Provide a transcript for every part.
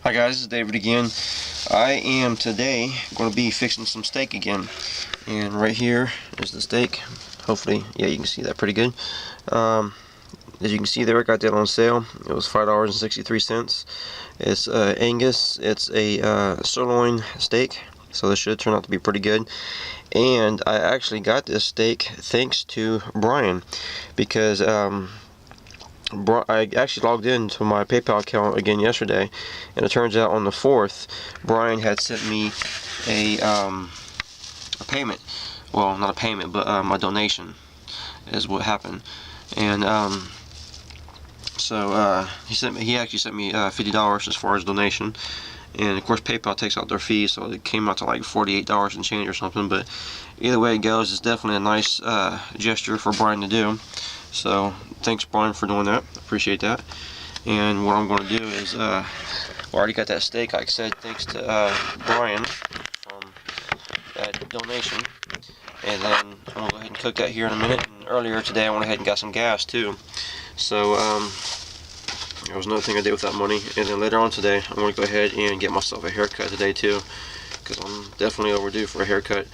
Hi guys, this is David again. I am today going to be fixing some steak again, and right here is the steak. Hopefully, yeah, you can see that pretty good. As you can see there, I got that on sale. It was $5.63. It's Angus. It's a sirloin steak, so this should turn out to be pretty good. And I actually got this steak thanks to Brian, because I actually logged into my PayPal account again yesterday, and it turns out on the 4th, Brian had sent me a payment. Well, not a payment, but a donation is what happened. And he actually sent me $50 as far as donation. And of course PayPal takes out their fees, so it came out to like $48 and change or something. But either way it goes, it's definitely a nice gesture for Brian to do. So thanks, Brian, for doing that. Appreciate that. And what I'm going to do is, I already got that steak, like I said, thanks to Brian from that donation. And then I'm going to go ahead and cook that here in a minute. And earlier today I went ahead and got some gas too. So that was another thing I did with that money. And then later on today I'm going to go ahead and get myself a haircut today too, because I'm definitely overdue for a haircut.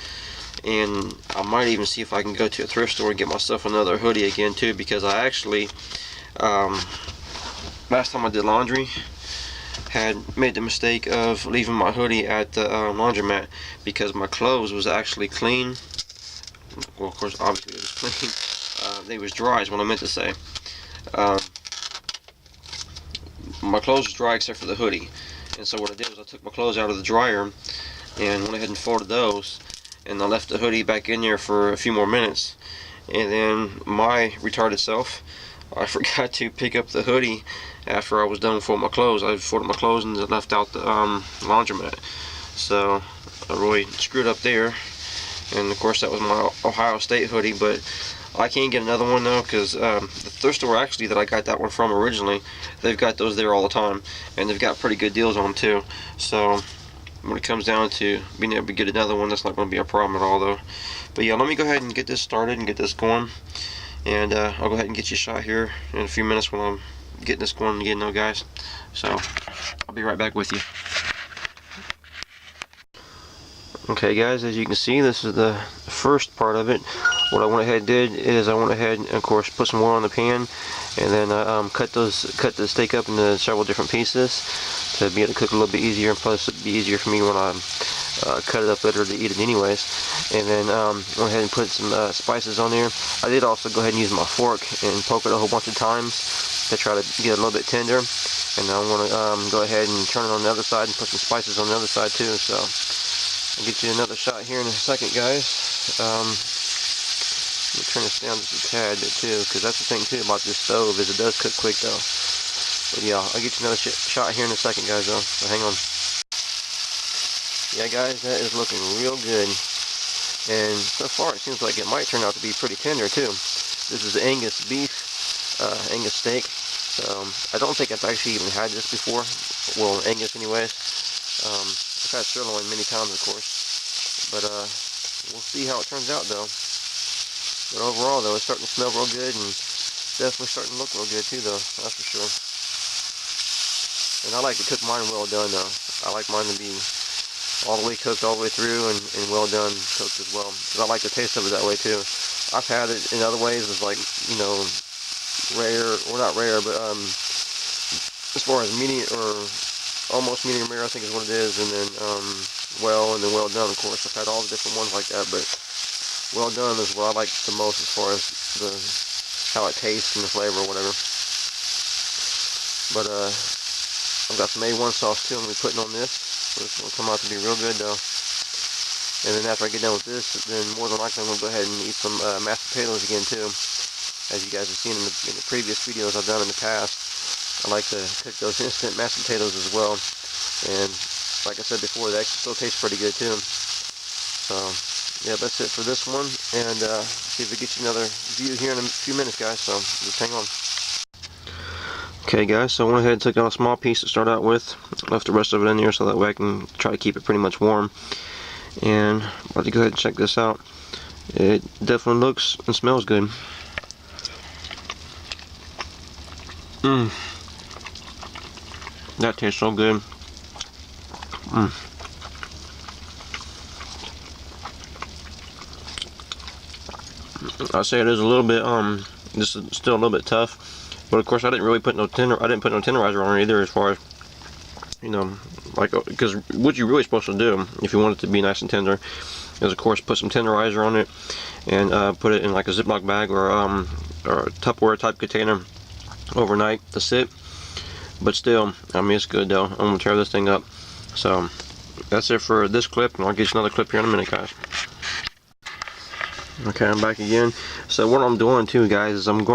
And I might even see if I can go to a thrift store and get myself another hoodie again too, because I actually last time I did laundry had made the mistake of leaving my hoodie at the laundromat, because my clothes was actually clean. Well, of course, obviously it was clean. They was dry is what I meant to say. My clothes was dry except for the hoodie, and so what I did was I took my clothes out of the dryer and went ahead and folded those, and I left the hoodie back in there for a few more minutes. And then my retarded self, I forgot to pick up the hoodie after I was done folding my clothes. I folded my clothes and left out the laundromat. So I really screwed up there. And of course that was my Ohio State hoodie, but I can't get another one though, because the thrift store actually that I got that one from originally, they've got those there all the time, and they've got pretty good deals on them too. So when it comes down to being able to get another one, that's not going to be a problem at all though. But yeah, let me go ahead and get this started and get this going, and I'll go ahead and get you a shot here in a few minutes when I'm getting this going again though, guys. So I'll be right back with you. Okay guys, as you can see, this is the first part of it. What I went ahead and did is I went ahead and of course put some oil in the pan, and then cut the steak up into several different pieces to be able to cook a little bit easier, and plus it'd be easier for me when I cut it up later to eat it anyways. And then went ahead and put some spices on there. I did also go ahead and use my fork and poke it a whole bunch of times to try to get it a little bit tender. And I'm going to go ahead and turn it on the other side and put some spices on the other side too. So I'll get you another shot here in a second, guys. Let me turn this down just a tad bit too, because that's the thing too about this stove, is it does cook quick though. But yeah, I'll get you another shot here in a second, guys, though, so hang on. Yeah guys, that is looking real good, and so far it seems like it might turn out to be pretty tender too. This is Angus beef, Angus steak. I don't think I've actually even had this before, well, Angus anyways. I've had sirloin many times, of course, but we'll see how it turns out though. But overall though, it's starting to smell real good, and definitely starting to look real good too though, that's for sure. And I like to cook mine well done though. I like mine to be all the way cooked all the way through, and well done cooked as well, because I like the taste of it that way too. I've had it in other ways, it's like, you know, rare, or not rare, but as far as medium or almost medium rare, I think is what it is, and then well, and then well done, of course. I've had all the different ones like that, but well done is what I like the most as far as how it tastes and the flavor or whatever. But I've got some A1 sauce too I'm going to be putting on this. So this will come out to be real good though. And then after I get done with this, then more than likely I'm going to go ahead and eat some mashed potatoes again too. As you guys have seen in the previous videos I've done in the past, I like to cook those instant mashed potatoes as well. And like I said before, they actually still taste pretty good too. So yeah, that's it for this one, and see if we get you another view here in a few minutes, guys, so just hang on. Okay guys, so I went ahead and took out a small piece to start out with, left the rest of it in there so that way I can try to keep it pretty much warm. And I'm about to go ahead and check this out. It definitely looks and smells good. That tastes so good. I say it is a little bit this is still a little bit tough, but of course I didn't put no tenderizer on it either, as far as, you know, like, because what you're really supposed to do if you want it to be nice and tender is, of course, put some tenderizer on it and put it in like a Ziploc bag or a Tupperware type container overnight to sit. But still, I mean, it's good though. I'm gonna tear this thing up. So that's it for this clip, and I'll get you another clip here in a minute, guys. Okay, I'm back again. So what I'm doing too, guys, is I'm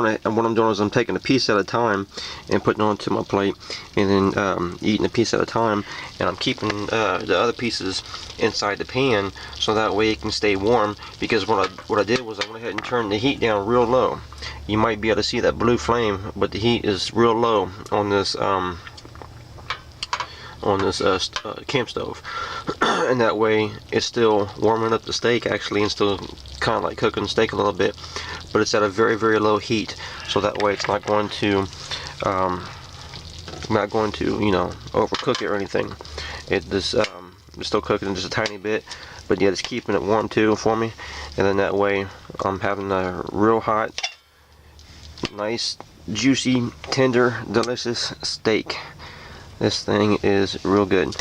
taking a piece at a time and putting it onto my plate, and then eating a piece at a time, and I'm keeping the other pieces inside the pan so that way it can stay warm. Because what I did was I went ahead and turned the heat down real low. You might be able to see that blue flame, but the heat is real low on this camp stove, and that way it's still warming up the steak actually, and still kind of like cooking the steak a little bit, but it's at a very, very low heat, so that way it's not going to you know, overcook it or anything. It's still cooking just a tiny bit, but yet it's keeping it warm too for me, and then that way I'm having a real hot, nice, juicy, tender, delicious steak. This thing is real good.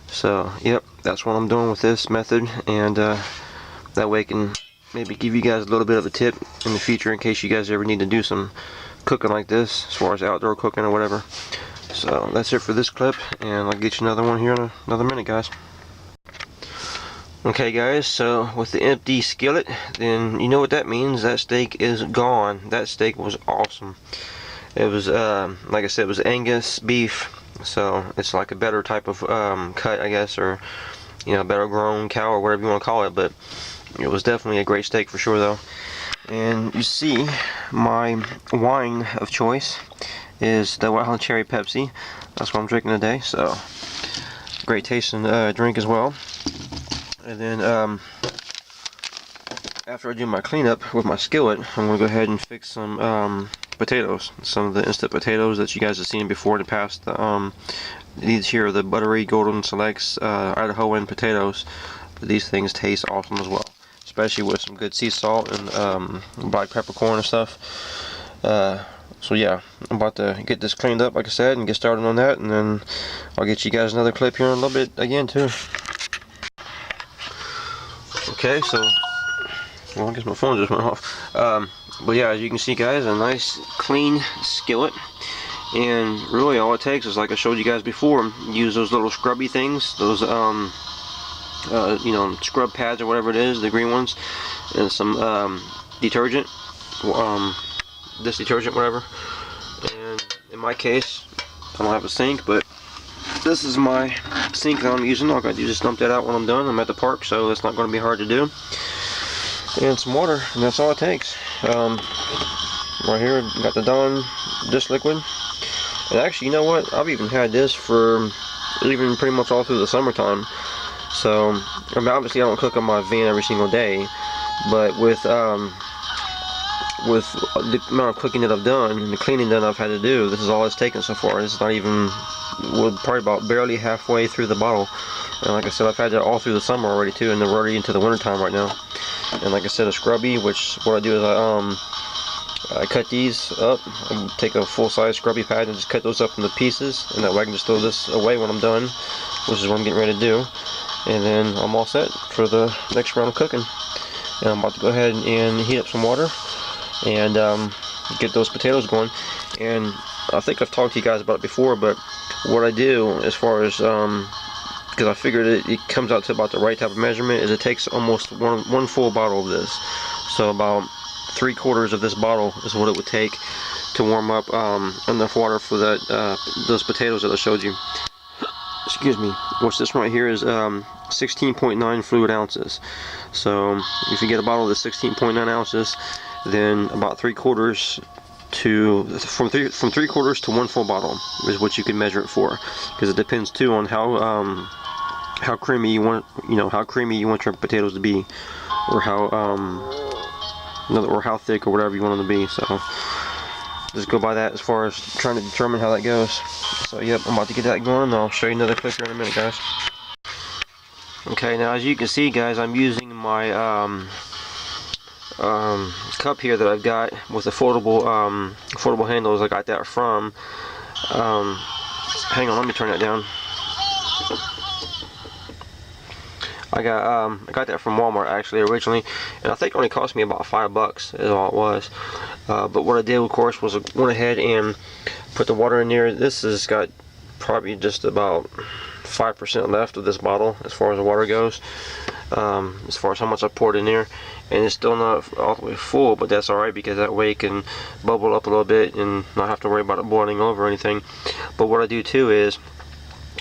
So yep, that's what I'm doing with this method, and that way I can maybe give you guys a little bit of a tip in the future in case you guys ever need to do some cooking like this, as far as outdoor cooking or whatever. So that's it for this clip, and I'll get you another one here in another minute, guys. Okay guys, so with the empty skillet, then you know what that means. That steak is gone. That steak was awesome. It was like I said, it was Angus beef, so it's like a better type of cut, I guess, or, you know, better grown cow or whatever you want to call it. But it was definitely a great steak for sure though. And you see, my wine of choice is the Wild Cherry Pepsi. That's what I'm drinking today, so great tasting drink as well. And then after I do my cleanup with my skillet, I'm going to go ahead and fix some potatoes. Some of the instant potatoes that you guys have seen before in the past. These here are the buttery Golden Selects Idahoan potatoes. But these things taste awesome as well, especially with some good sea salt and black peppercorn and stuff. So yeah, I'm about to get this cleaned up, like I said, and get started on that, and then I'll get you guys another clip here in a little bit again too. Okay, so, well, I guess my phone just went off. But yeah, as you can see, guys, a nice clean skillet, and really all it takes is, like I showed you guys before, use those little scrubby things, those you know, scrub pads or whatever it is, the green ones, and some detergent, this detergent, whatever. And in my case, I don't have a sink, but this is my sink that I'm using. All I gotta do is just dump that out when I'm done. I'm at the park, so it's not going to be hard to do. And some water, and that's all it takes. Right here, got the Dawn dish liquid. And actually, you know what? I've even had this for even pretty much all through the summertime. So, I mean, obviously I don't cook on my van every single day, but with the amount of cooking that I've done and the cleaning that I've had to do, this is all it's taken so far. This is not even, we're probably about barely halfway through the bottle. And like I said, I've had that all through the summer already too, and we're already into the winter time right now. And like I said, a scrubby, which what I do is I cut these up. I take a full-size scrubby pad and just cut those up into pieces, and that way I can just throw this away when I'm done, which is what I'm getting ready to do. And then I'm all set for the next round of cooking. And I'm about to go ahead and heat up some water and get those potatoes going. And I think I've talked to you guys about it before, but what I do as far as because I figured it comes out to about the right type of measurement, is it takes almost one full bottle of this. So about 3/4 of this bottle is what it would take to warm up enough water for that those potatoes that I showed you. Excuse me. Which this right here is 16.9 fluid ounces. So if you get a bottle of 16.9 ounces, then about 3/4 to from 3/4 to 1 full bottle is what you can measure it for, because it depends too on how creamy you want, how creamy you want your potatoes to be, or how thick or whatever you want them to be. So just go by that as far as trying to determine how that goes. So yep, I'm about to get that going, and I'll show you another clip here in a minute, guys. Okay, now as you can see, guys, I'm using my cup here that I've got with the foldable handles. I got that from hang on, let me turn that down. I got that from Walmart actually originally, and I think it only cost me about $5 is all it was. But what I did, of course, was I went ahead and put the water in there. This has got probably just about 5% left of this bottle as far as the water goes, as far as how much I poured in there, and it's still not all the way full, but that's alright because that way it can bubble up a little bit and not have to worry about it boiling over or anything. But what I do too is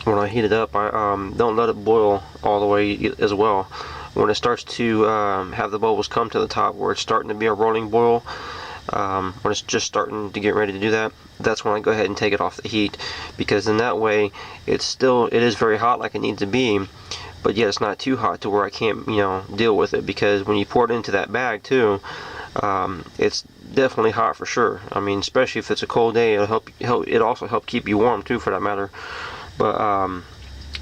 when I heat it up, I don't let it boil all the way as well. When it starts to have the bubbles come to the top where it's starting to be a rolling boil, when it's just starting to get ready to do that, that's when I go ahead and take it off the heat, because in that way it is very hot like it needs to be, but yet it's not too hot to where I can't deal with it, because when you pour it into that bag too, it's definitely hot for sure. I mean, especially if it's a cold day, it'll also help keep you warm too, for that matter. But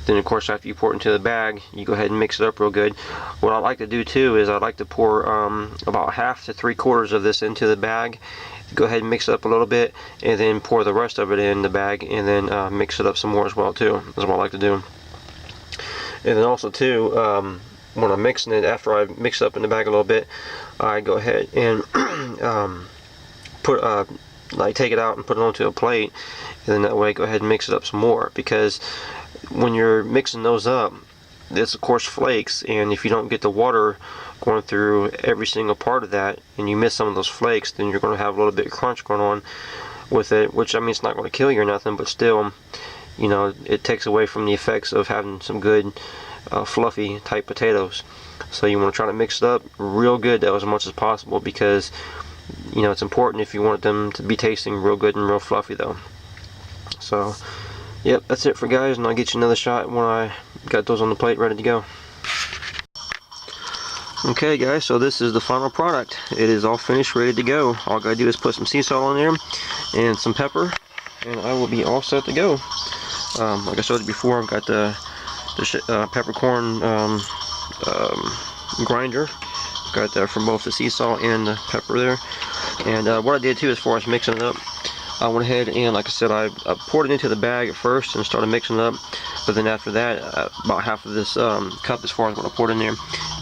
then of course after you pour it into the bag, you go ahead and mix it up real good. What I like to do too is I like to pour about half to 3/4 of this into the bag, go ahead and mix it up a little bit, and then pour the rest of it in the bag, and then mix it up some more as well too. That's what I like to do. And then also too, when I'm mixing it, after I mix it up in the bag a little bit, I go ahead and take it out and put it onto a plate, and then that way go ahead and mix it up some more, because when you're mixing those up, it's of course flakes, and if you don't get the water going through every single part of that and you miss some of those flakes, then you're going to have a little bit of crunch going on with it, which, I mean, it's not going to kill you or nothing, but still, it takes away from the effects of having some good fluffy type potatoes. So you want to try to mix it up real good though, as much as possible, because it's important if you want them to be tasting real good and real fluffy though. So yep, that's it for guys, and I'll get you another shot when I got those on the plate ready to go. Okay guys, so this is the final product. It is all finished, ready to go. All I gotta do is put some sea salt on there and some pepper, and I will be all set to go. Like I showed you before, I've got the peppercorn grinder. Got that from both the sea salt and the pepper there. And what I did too, as far as mixing it up, I went ahead and, like I said, I poured it into the bag at first and started mixing it up. But then after that, about half of this cup as far as what I poured in there.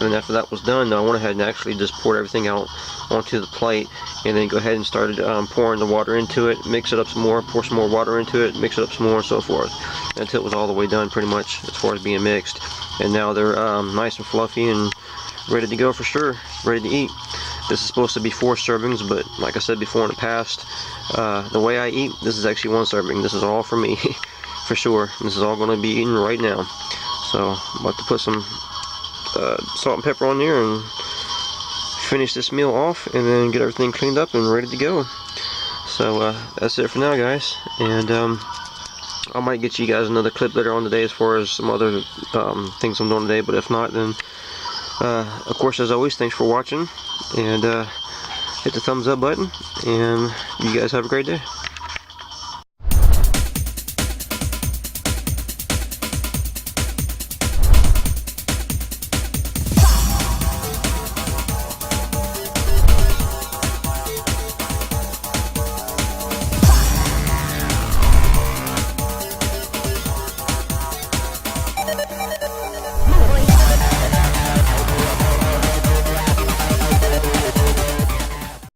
And then after that was done, I went ahead and actually just poured everything out onto the plate, and then go ahead and started pouring the water into it, mix it up some more, pour some more water into it, mix it up some more, and so forth, until it was all the way done pretty much as far as being mixed. And now they're nice and fluffy and ready to go for sure, ready to eat. This is supposed to be 4 servings, but like I said before in the past, the way I eat, this is actually 1 serving. This is all for me, for sure. This is all going to be eaten right now. So I'm about to put some salt and pepper on there and finish this meal off, and then get everything cleaned up and ready to go. So that's it for now, guys. And I might get you guys another clip later on today as far as some other things I'm doing today, but if not, then of course, as always, thanks for watching, and hit the thumbs up button, and you guys have a great day.